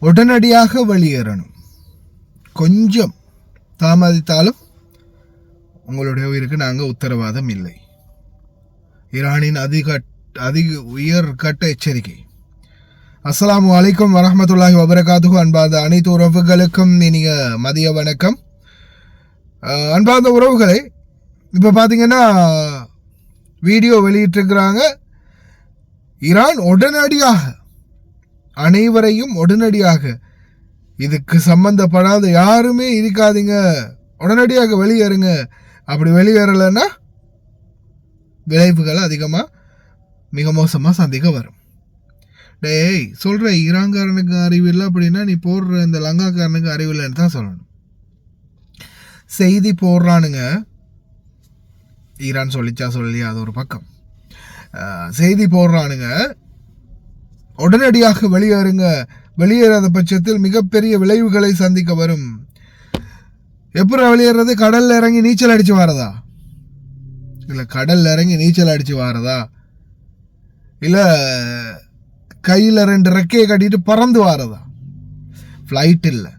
உடனடியாக வெளியேறணும். கொஞ்சம் தாமதித்தாலும் உங்களுடைய உயிருக்கு நாங்கள் உத்தரவாதம் இல்லை. ஈரானின் அதிக உயர் கட்ட எச்சரிக்கை. அஸ்ஸலாமு அலைக்கும் வரஹ்மத்துல்லாஹி வபரகாத்துஹு. அன்பார்ந்த அனைத்து உறவுகளுக்கும் இனிய மதிய வணக்கம். அன்பார்ந்த உறவுகளே, இப்போ பார்த்தீங்கன்னா வீடியோ வெளியிட்டிருக்கிறாங்க. ஈரான் உடனடியாக அனைவரையும் உடனடியாக இதுக்கு சம்பந்தப்படாத யாருமே இருக்காதீங்க, உடனடியாக வெளியேறுங்க. அப்படி வெளியேறலைன்னா விளைவுகள் அதிகமாக மிக மோசமாக சந்திக்க வரும். டேய் சொல்கிற ஈரான்காரனுக்கு அறிவில்லை அப்படின்னா நீ போடுற இந்த லங்காக்காரனுக்கு அறிவில்லைன்னு தான் சொல்லணும். செய்தி போடுறானுங்க, ஈரான் சொல்லிச்சா சொல்லி அது ஒரு பக்கம். செய்தி போடுறானுங்க, உடனடியாக வெளியேறுங்க, வெளியேறாத பட்சத்தில் மிகப்பெரிய விளைவுகளை சந்திக்க வரும். எப்படி வெளியேறது? கடல்ல இறங்கி நீச்சல் அடிச்சு வாரதா? இல்லை கடல்ல இறங்கி நீச்சல் அடிச்சு வாரதா? இல்லை கையில் 2 ரெக்கையை கட்டிட்டு பறந்து வாரதா? ஃப்ளைட் இல்லை,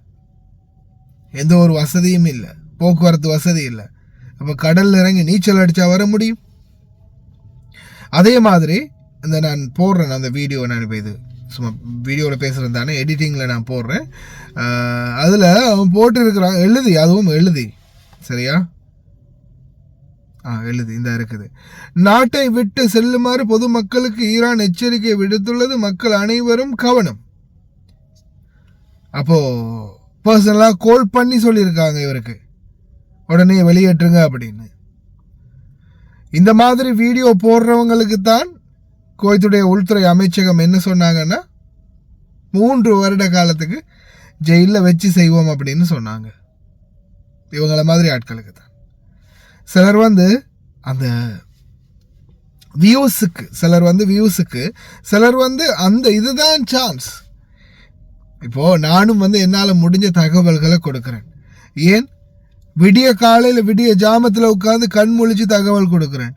எந்த ஒரு வசதியும் இல்லை, போக்குவரத்து வசதி இல்லை. அப்போ கடல்ல இறங்கி நீச்சல் அடித்தா வர முடியும்? அதே மாதிரி இந்த நான் போடுறேன் அந்த வீடியோ, நான் இப்போ இது சும்மா வீடியோவில் பேசுகிறது தானே, எடிட்டிங்கில் நான் போடுறேன். அதில் அவன் போட்டுருக்கிறான் எழுதி, அதுவும் எழுதி, சரியா? எழுதி இந்த இருக்குது. நாட்டை விட்டு செல்லுமாறு பொதுமக்களுக்கு ஈரான் எச்சரிக்கை விடுத்துள்ளது, மக்கள் அனைவரும் கவனம். அப்போ பர்சனலாக கால் பண்ணி சொல்லியிருக்காங்க இவருக்கு, உடனே வெளியேற்றுங்க அப்படின்னு. இந்த மாதிரி வீடியோ போடுறவங்களுக்கு தான் குவைத்துடைய உள்துறை அமைச்சகம் என்ன சொன்னாங்கன்னா 3 வருட காலத்துக்கு ஜெயிலில் வச்சு செய்வோம் அப்படின்னு சொன்னாங்க. இவங்கள மாதிரி ஆட்களுக்கு தான். சிலர் அந்த வியூஸுக்கு, சிலர் அந்த இதுதான் சான்ஸ். இப்போது நானும் என்னால் முடிஞ்ச தகவல்களை கொடுக்குறேன். ஏன் விடிய காலையில் விடிய ஜாமத்தில் உட்காந்து கண் முழிச்சு தகவல் கொடுக்குறேன்.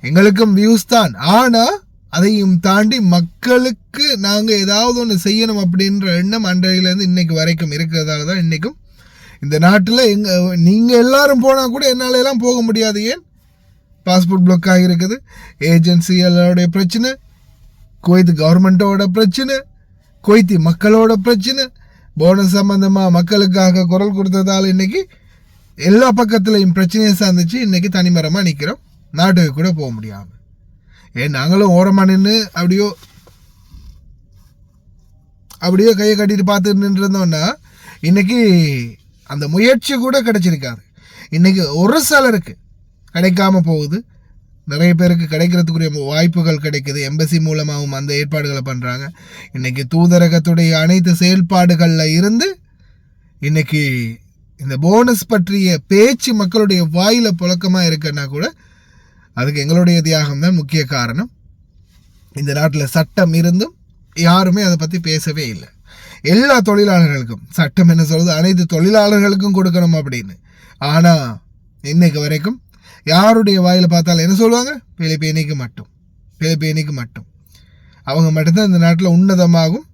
எங்களுக்கும் வியூஸ் தான், ஆனால் அதையும் தாண்டி மக்களுக்கு நாங்கள் ஏதாவது ஒன்று செய்யணும் அப்படின்ற எண்ணம் அன்றையிலேருந்து இன்னைக்கு வரைக்கும் இருக்கிறதால தான் இன்றைக்கும் இந்த நாட்டில் நீங்கள் எல்லாரும் போனால் கூட என்னால் எல்லாம் போக முடியாது. ஏன்? பாஸ்போர்ட் பிளாக் ஆகியிருக்குது, ஏஜென்சிகளோடைய பிரச்சனை, குவைத் கவர்மெண்ட்டோட பிரச்சனை, குவைத்தி மக்களோட பிரச்சனை, போனஸ் சம்பந்தமாக மக்களுக்காக குரல் கொடுத்ததால் இன்னைக்கு எல்லா பக்கத்துலையும் பிரச்சனையை சார்ந்துச்சு. இன்னைக்கு தனிமரமாக நிற்கிறோம், நாட்டுக்கு கூட போக முடியாமல். ஏன் நாங்களும் ஓரமாக நின்று அப்படியோ கையை கட்டிட்டு பார்த்துட்டு நின்றுருந்தோன்னா இன்னைக்கு அந்த முயற்சி கூட கிடைச்சிருக்காது. இன்னைக்கு ஒரு சிலருக்கு கிடைக்காம போகுது, நிறைய பேருக்கு கிடைக்கிறதுக்குரிய வாய்ப்புகள் கிடைக்குது. எம்பசி மூலமாகவும் அந்த ஏற்பாடுகளை பண்ணுறாங்க. இன்றைக்கி தூதரகத்துடைய அனைத்து செயல்பாடுகளில் இருந்து இன்றைக்கி இந்த போனஸ் பற்றிய பேச்சு மக்களுடைய வாயில் புழக்கமாக இருக்குன்னா கூட அதுக்கு எங்களுடைய தியாகம் தான் முக்கிய காரணம். இந்த நாட்டில் சட்டம் இருந்தும் யாருமே அதை பற்றி பேசவே இல்லை. எல்லா தொழிலாளர்களுக்கும் சட்டம் என்ன சொல்லுது, அனைத்து தொழிலாளர்களுக்கும் கொடுக்கணும் அப்படின்னு. ஆனால் இன்னைக்கு வரைக்கும் யாருடைய வாயில் பார்த்தாலும் என்ன சொல்லுவாங்க? பிலிப்பீனிக்கு மட்டும். அவங்க மட்டும்தான் இந்த நாட்டில் உன்னதமாகும்.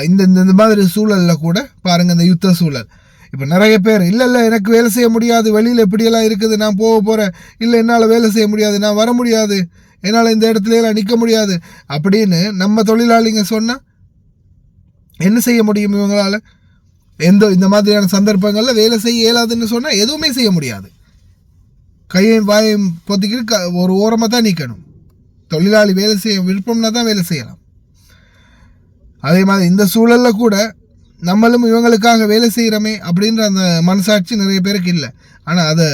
இந்த மாதிரி சூழலில் கூட பாருங்கள், இந்த யுத்த சூழல். இப்போ நிறைய பேர் இல்லை எனக்கு வேலை செய்ய முடியாது, வெளியில் எப்படியெல்லாம் இருக்குது, நான் போக போகிறேன், இல்லை என்னால் வேலை செய்ய முடியாது, நான் வர முடியாது, என்னால் இந்த இடத்துலலாம் நிற்க முடியாது அப்படின்னு நம்ம தொழிலாளிங்க சொன்னால் என்ன செய்ய முடியும்? இவங்களால் இந்த மாதிரியான சந்தர்ப்பங்களில் வேலை செய்ய இயலாதுன்னு சொன்னால் எதுவுமே செய்ய முடியாது. கையையும் வாயையும் பொத்திக்கிட்டு ஒரு ஓரமாக தான் நிற்கணும். தொழிலாளி வேலை செய்ய விருப்பம்னா தான் வேலை செய்யலாம். அதே மாதிரி இந்த சூழலில் கூட நம்மளும் இவங்களுக்காக வேலை செய்கிறோமே அப்படின்ற அந்த மனசாட்சி நிறைய பேருக்கு இல்லை. ஆனால் அதை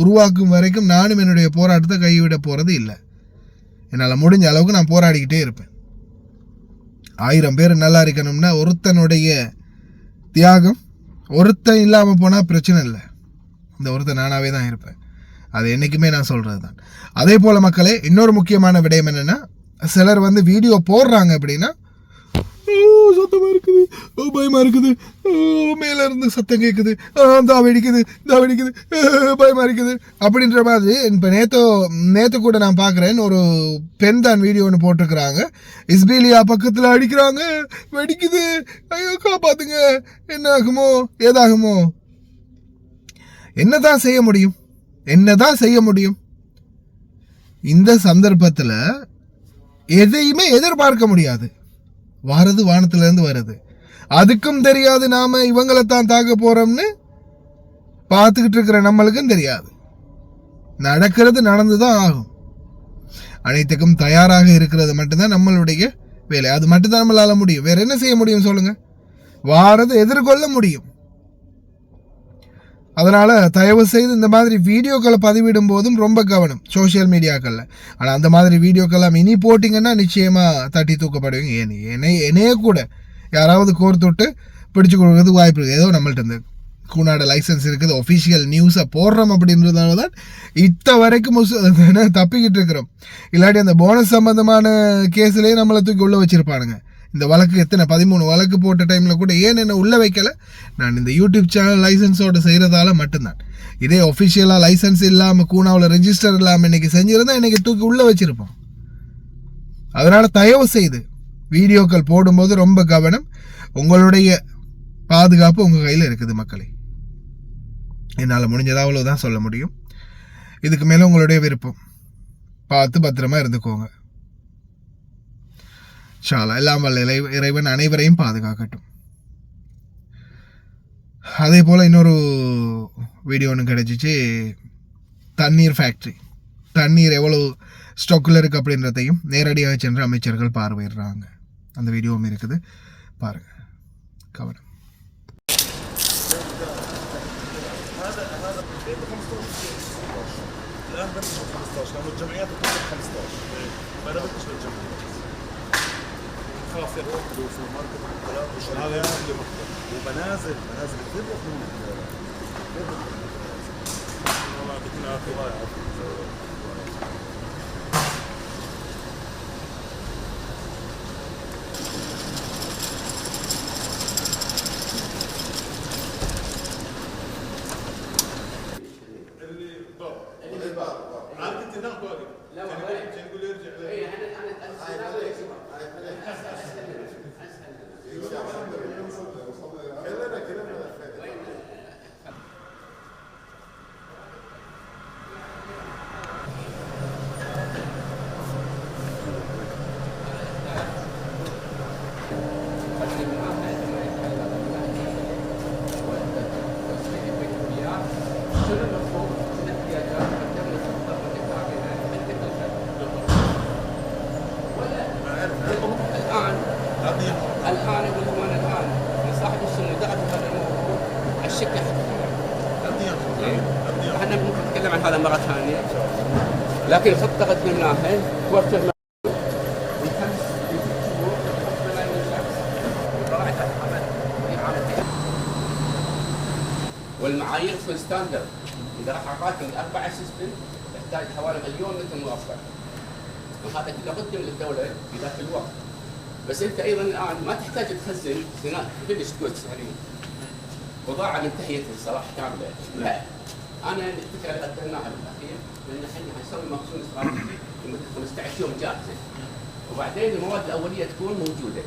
உருவாக்கும் வரைக்கும் நானும் என்னுடைய போராட்டத்தை கைவிட போகிறது இல்லை. என்னால் முடிஞ்ச அளவுக்கு நான் போராடிக்கிட்டே இருப்பேன். 1000 பேர் நல்லா இருக்கணும்னா ஒருத்தனுடைய தியாகம், ஒருத்தன் இல்லாமல் போனால் பிரச்சனை இல்லை, இந்த ஒருத்தன் நானாகவே தான் இருப்பேன். அது என்றைக்குமே நான் சொல்கிறது தான். அதே போல் மக்களே, இன்னொரு முக்கியமான விடயம் என்னென்னா, சிலர் வீடியோ போடுறாங்க அப்படின்னா சத்தமா இருக்குது, பயமா இருக்குது, மேல இருந்து சத்தம் கேட்குது, தா வெடிக்குது, பயமா இருக்குது அப்படின்ற மாதிரி. இப்போ நேற்று கூட நான் பார்க்குறேன், ஒரு பெண் தான் வீடியோ ஒன்று போட்டிருக்கிறாங்க. இஸ்பீலியா பக்கத்தில் அடிக்கிறாங்க, வெடிக்குது, ஐயோ காப்பாத்துங்க, என்ன ஆகுமோ ஏதாகுமோ. என்னதான் செய்ய முடியும் இந்த சந்தர்ப்பத்தில்? எதையுமே எதிர்பார்க்க முடியாது. வாரது வானத்திலிருந்து வருது, அதுக்கும் தெரியாது நாம இவங்களை தான் தாக்க போறோம்னு. பார்த்துக்கிட்டு இருக்கிற நம்மளுக்கும் தெரியாது. நடக்கிறது நடந்துதான் ஆகும். அனைத்துக்கும் தயாராக இருக்கிறது மட்டும்தான் நம்மளுடைய வேலை. அது மட்டும்தான் நம்மளால முடியும். வேற என்ன செய்ய முடியும் சொல்லுங்க? வாரதை எதிர்கொள்ள முடியும். அதனால தயவு செய்து இந்த மாதிரி வீடியோக்களை பதிவிடும் போதும் ரொம்ப கவனம் சோசியல் மீடியாக்களில். ஆனால் அந்த மாதிரி வீடியோக்கெல்லாம் இனி போட்டிங்கன்னா நிச்சயமாக தட்டி தூக்கப்படுவீங்க. என்னையே கூட யாராவது கோர்த்துட்டு பிடிச்சு கொடுக்கறதுக்கு வாய்ப்பு இருக்குது. ஏதோ நம்மள்ட்ட இந்த கூனாட லைசன்ஸ் இருக்குது, ஒஃபிஷியல் நியூஸை போடுறோம் அப்படின்றதால தான் வரைக்கும் தப்பிக்கிட்டு இருக்கிறோம். இல்லாட்டி அந்த போனஸ் சம்பந்தமான கேஸ்லேயே நம்மளை தூக்கி உள்ள வச்சிருப்பானுங்க. இந்த வழக்கு எத்தனை 13 வழக்கு போட்ட டைமில் கூட ஏன் என்ன உள்ளே வைக்கலை? நான் இந்த யூடியூப் சேனல் லைசன்ஸோடு செய்கிறதால மட்டும்தான். இதே ஒஃபிஷியலாக லைசன்ஸ் இல்லாமல் கூனாவில் ரெஜிஸ்டர் இல்லாமல் இன்றைக்கி செஞ்சுருந்தா இன்றைக்கி தூக்கி உள்ளே வச்சுருப்போம். அதனால் தயவு செய்து வீடியோக்கள் போடும்போது ரொம்ப கவனம். உங்களுடைய பாதுகாப்பு உங்கள் கையில் இருக்குது மக்களே. என்னால் முடிஞ்சதாக அவ்வளோதான் சொல்ல முடியும். இதுக்கு மேலே உங்களுடைய விருப்பம். பார்த்து பத்திரமா இருந்துக்கோங்க. ஷாலா எல்லாம் வல்ல இறைவன் அனைவரையும் பாதுகாக்கட்டும். அதே போல் இன்னொரு வீடியோ ஒன்று கிடச்சிச்சு. தண்ணீர் ஃபேக்ட்ரி, தண்ணீர் எவ்வளோ ஸ்டாக்கில் இருக்குது அப்படின்றதையும் நேரடியாக சென்று அமைச்சர்கள் பார்வையிடுறாங்க. அந்த வீடியோவும் இருக்குது, பாருங்கள், கவனம். خلاص يروحوا في الماركت هذا يعني ومنازل كثير مضمونه والله يعطيكم العافيه. الله يعافيك. اللي باب عاد كنت هناك واقف. لا كان يقول يرجع. اي الآن يقول لهم أنا الآن صاحب السنة دعت هذا الموضوع الشكل احنا ممكن نتكلم عن هذا مرة ثانية، لكن الخطة قدمناها توفر والمعايير في ستاندرد. إذا راح أعطاك 4 سيستم يحتاج حوالي 1,000,000 متر مربع، وهذا كله قدم للدولة في ذاك الوقت. بس انت ايضا الان ما تحتاج تخزن فينش جودز يعني بضاعه منتهيه الصلاح كامله. لا، انا الفكره اللي قدمناها بالاخير ان احنا حنسوي مخزون استراتيجي لمده 15 يوم جاهزه، وبعدين المواد الاوليه تكون موجوده.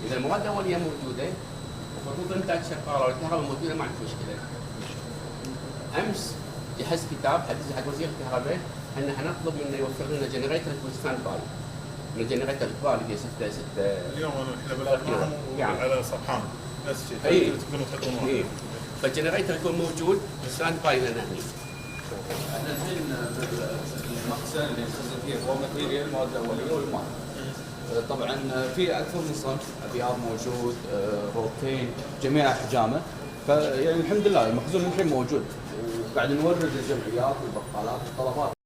اذا المواد الاوليه موجوده وخطوط الانتاج شغاله والكهرباء موجوده ما عندك مشكله. امس جهزت كتاب حدث حق وزير الكهرباء ان حنطلب منه يوفر لنا جنريتر في ستاند باي من الجنريتر الكبار اللي 6 اليوم احنا بلغناهم يعني على صفحان نفس الشيء. تقدروا تحطونه. فالجنريتر يكون موجود ستاند باي لنا. احنا الحين المخزن اللي نخزن فيه هو ماتيريال المواد الاوليه والماء. طبعا في اكثر من صنف، ابيض موجود، روتين، جميع احجامه. فيعني الحمد لله المخزون الحين موجود، وقاعد نورد للجمعيات والبقالات والطلبات.